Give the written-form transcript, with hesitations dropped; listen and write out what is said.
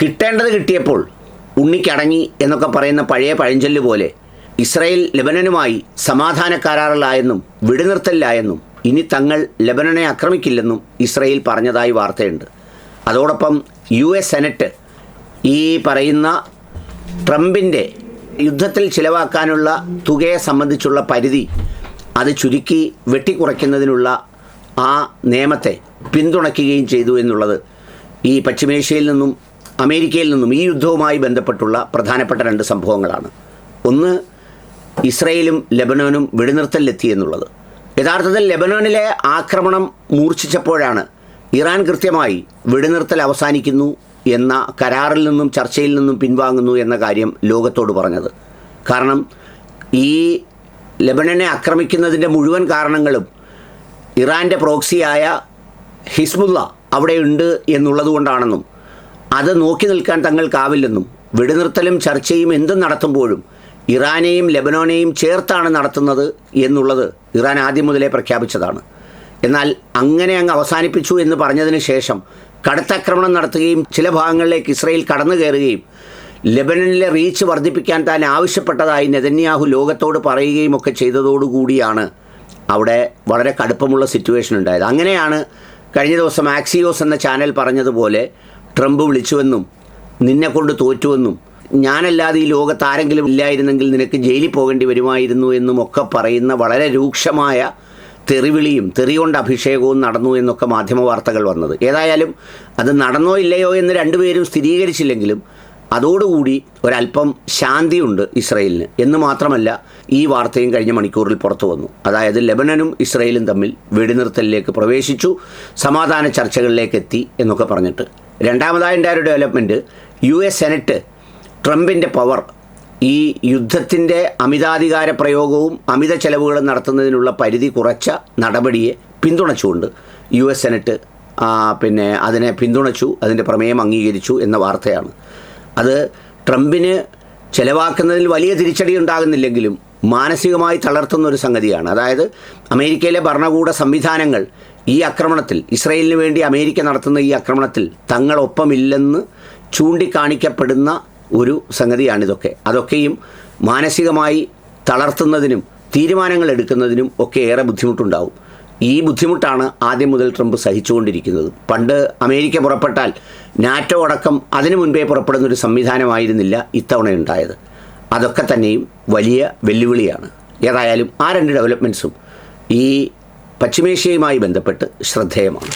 കിട്ടേണ്ടത് കിട്ടിയപ്പോൾ ഉണ്ണിക്കടങ്ങി എന്നൊക്കെ പറയുന്ന പഴയ പഴഞ്ചൊല്ല് പോലെ ഇസ്രായേൽ ലെബനനുമായി സമാധാന കരാറിലായെന്നും വെടിനിർത്തലിലായെന്നും ഇനി തങ്ങൾ ലെബനനെ ആക്രമിക്കില്ലെന്നും ഇസ്രായേൽ പറഞ്ഞതായി വാർത്തയുണ്ട്. അതോടൊപ്പം US സെനറ്റ് ഈ പറയുന്ന ട്രംപിൻ്റെ യുദ്ധത്തിൽ ചിലവാക്കാനുള്ള തുകയെ സംബന്ധിച്ചുള്ള പരിധി അത് ചുരുക്കി വെട്ടിക്കുറയ്ക്കുന്നതിനുള്ള ആ നിയമത്തെ പിന്തുണയ്ക്കുകയും ചെയ്തു എന്നുള്ളത് ഈ പശ്ചിമേഷ്യയിൽ നിന്നും അമേരിക്കയിൽ നിന്നും ഈ യുദ്ധവുമായി ബന്ധപ്പെട്ടുള്ള പ്രധാനപ്പെട്ട 2 സംഭവങ്ങളാണ്. ഒന്ന്, ഇസ്രായേലും ലെബനോനും വെടിനിർത്തലിലെത്തി എന്നുള്ളത്. യഥാർത്ഥത്തിൽ ലെബനോനിലെ ആക്രമണം മൂർച്ഛിച്ചപ്പോഴാണ് ഇറാൻ കൃത്യമായി വെടിനിർത്തൽ അവസാനിക്കുന്നു എന്ന കരാറിൽ നിന്നും ചർച്ചയിൽ നിന്നും പിൻവാങ്ങുന്നു എന്ന കാര്യം ലോകത്തോട് പറഞ്ഞത്. കാരണം ഈ ലെബനനെ ആക്രമിക്കുന്നതിൻ്റെ മുഴുവൻ കാരണങ്ങളും ഇറാൻ്റെ പ്രോക്സിയായ ഹിസ്ബുള്ള അവിടെയുണ്ട് എന്നുള്ളത് കൊണ്ടാണെന്നും അത് നോക്കി നിൽക്കാൻ തങ്ങൾക്കാവില്ലെന്നും വെടിനിർത്തലും ചർച്ചയും എന്തും നടത്തുമ്പോഴും ഇറാനെയും ലെബനോനെയും ചേർത്താണ് നടത്തുന്നത് എന്നുള്ളത് ഇറാൻ ആദ്യം മുതലേ പ്രഖ്യാപിച്ചതാണ്. എന്നാൽ അങ്ങനെ അങ്ങ് അവസാനിപ്പിച്ചു എന്ന് പറഞ്ഞതിന് ശേഷം കടുത്താക്രമണം നടത്തുകയും ചില ഭാഗങ്ങളിലേക്ക് ഇസ്രായേൽ കടന്നു കയറുകയും ലെബനനിലെ റീച്ച് വർദ്ധിപ്പിക്കാൻ താൻ ആവശ്യപ്പെട്ടതായി നെതന്യാഹു ലോകത്തോട് പറയുകയും ഒക്കെ ചെയ്തതോടുകൂടിയാണ് അവിടെ വളരെ കടുപ്പമുള്ള സിറ്റുവേഷൻ ഉണ്ടായത്. അങ്ങനെയാണ് കഴിഞ്ഞ ദിവസം ആക്സിയോസ് എന്ന ചാനൽ പറഞ്ഞതുപോലെ ട്രംപ് വിളിച്ചുവെന്നും നിന്നെക്കൊണ്ട് തോറ്റുവെന്നും ഞാനല്ലാതെ ഈ ലോകത്ത് ആരെങ്കിലും ഇല്ലായിരുന്നെങ്കിൽ നിനക്ക് ജയിലിൽ പോകേണ്ടി വരുമായിരുന്നു എന്നും ഒക്കെ പറയുന്ന വളരെ രൂക്ഷമായ തെറിവിളിയും തെറികൊണ്ട് അഭിഷേകവും നടന്നു എന്നൊക്കെ മാധ്യമ വാർത്തകൾ വന്നത്. ഏതായാലും അത് നടന്നോ ഇല്ലയോ എന്ന് രണ്ടുപേരും സ്ഥിരീകരിച്ചില്ലെങ്കിലും അതോടുകൂടി ഒരല്പം ശാന്തിയുണ്ട് ഇസ്രായേലിന് എന്ന് മാത്രമല്ല ഈ വാർത്തയും കഴിഞ്ഞ മണിക്കൂറിൽ പുറത്തു വന്നു. അതായത് ലെബനനും ഇസ്രായേലും തമ്മിൽ വെടിനിർത്തലിലേക്ക് പ്രവേശിച്ചു, സമാധാന ചർച്ചകളിലേക്ക് എത്തി എന്നൊക്കെ പറഞ്ഞിട്ട്. രണ്ടാമതായ ഒരു ഡെവലപ്മെൻറ്റ്, US സെനറ്റ് ട്രംപിൻ്റെ പവർ, ഈ യുദ്ധത്തിൻ്റെ അമിതാധികാര പ്രയോഗവും അമിത ചെലവുകളും നടത്തുന്നതിനുള്ള പരിധി കുറച്ച നടപടിയെ പിന്തുണച്ചുകൊണ്ട് US സെനറ്റ് അതിനെ പിന്തുണച്ചു, അതിൻ്റെ പ്രമേയം അംഗീകരിച്ചു എന്ന വാർത്തയാണ്. അത് ട്രംപിന് ചെലവാക്കുന്നതിൽ വലിയ തിരിച്ചടി ഉണ്ടാകുന്നില്ലെങ്കിലും മാനസികമായി തളർത്തുന്ന ഒരു സംഗതിയാണ്. അതായത് അമേരിക്കയിലെ ഭരണകൂട സംവിധാനങ്ങൾ ഈ ആക്രമണത്തിൽ, ഇസ്രായേലിന് വേണ്ടി അമേരിക്ക നടത്തുന്ന ഈ ആക്രമണത്തിൽ തങ്ങളൊപ്പമില്ലെന്ന് ചൂണ്ടിക്കാണിക്കപ്പെടുന്ന ഒരു സംഗതിയാണിതൊക്കെ. അതൊക്കെയും മാനസികമായി തളർത്തുന്നതിനും തീരുമാനങ്ങൾ എടുക്കുന്നതിനും ഒക്കെ ഏറെ ബുദ്ധിമുട്ടുണ്ടാവും. ഈ ബുദ്ധിമുട്ടാണ് ആദ്യം മുതൽ ട്രംപ് സഹിച്ചുകൊണ്ടിരിക്കുന്നത്. പണ്ട് അമേരിക്ക പുറപ്പെട്ടാൽ നാറ്റോ അടക്കം അതിനു മുൻപേ പുറപ്പെടുന്നൊരു സംവിധാനമായിരുന്നില്ല ഇത്തവണയുണ്ടായത്. അതൊക്കെ തന്നെയും വലിയ വെല്ലുവിളിയാണ്. ഏതായാലും ആ 2 ഡെവലപ്മെൻറ്റ്സും ഈ പശ്ചിമേഷ്യയുമായി ബന്ധപ്പെട്ട് ശ്രദ്ധേയമാണ്.